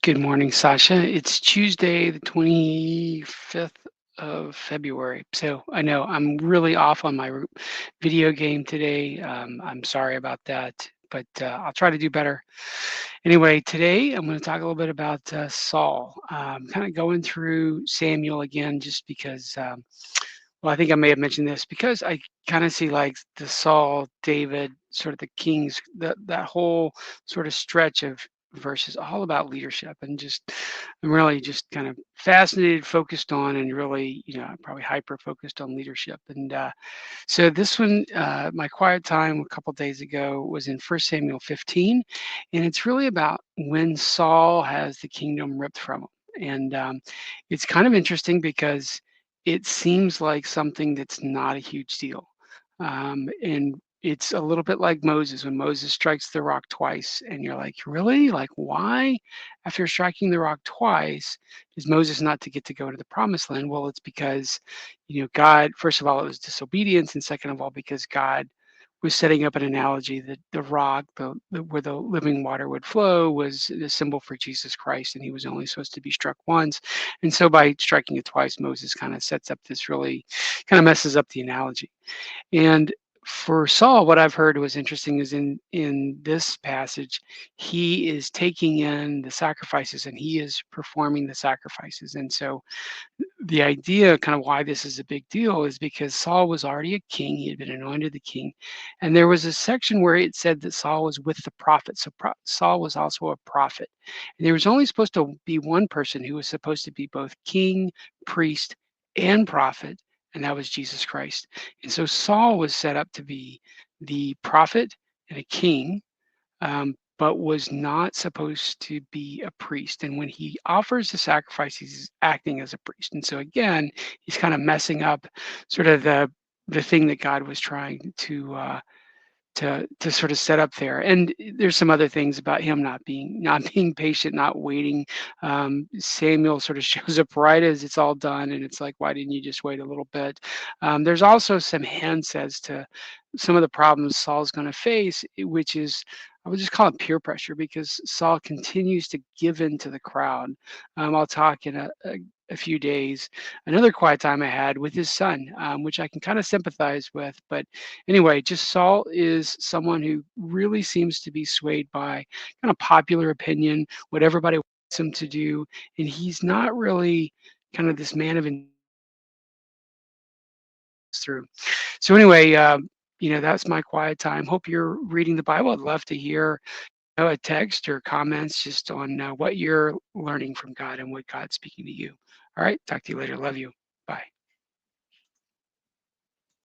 Good morning, Sasha. It's Tuesday, the 25th of February. So I know I'm really off on my video game today. I'm sorry about that, but I'll try to do better. Anyway, today I'm going to talk a little bit about Saul. Kind of going through Samuel again, just because, well, I think I may have mentioned this because I kind of see like the Saul, David, sort of the kings, that whole sort of stretch of verses all about leadership and just I'm really just kind of fascinated, focused on, and really, probably hyper focused on leadership. And so this one, my quiet time a couple days ago was in 1 Samuel 15, and it's really about when Saul has the kingdom ripped from him. And it's kind of interesting because it seems like something that's not a huge deal. And it's a little bit like Moses when Moses strikes the rock twice, and you're like, really? Like, why, after striking the rock twice, is Moses not to get to go to the promised land? Well, it's because God, first of all, it was disobedience, and second of all, because God was setting up an analogy that the rock, where the living water would flow, was the symbol for Jesus Christ, and he was only supposed to be struck once. And so by striking it twice, Moses kind of sets up this really kind of messes up the analogy. And for Saul, what I've heard was interesting is in this passage, he is taking in the sacrifices and he is performing the sacrifices. And so the idea, kind of why this is a big deal, is because Saul was already a king. He had been anointed the king. And there was a section where it said that Saul was with the prophet. So Saul was also a prophet. And there was only supposed to be one person who was supposed to be both king, priest, and prophet, and that was Jesus Christ. And so Saul was set up to be the prophet and a king, but was not supposed to be a priest. And when he offers the sacrifice, he's acting as a priest. And so again, he's kind of messing up sort of the thing that God was trying to sort of set up there. And there's some other things about him not being patient, not waiting. Samuel sort of shows up right as it's all done, and it's like, why didn't you just wait a little bit? There's also some hints as to some of the problems Saul's going to face, which is, I would just call it peer pressure, because Saul continues to give in to the crowd. I'll talk in a few days. Another quiet time I had with his son, which I can kind of sympathize with. But anyway, just Saul is someone who really seems to be swayed by kind of popular opinion, what everybody wants him to do, and he's not really kind of this man of through. So anyway, that's my quiet time. Hope you're reading the Bible. I'd love to hear a text or comments just on what you're learning from God and what God's speaking to you. All right, talk to you later. Love you. Bye.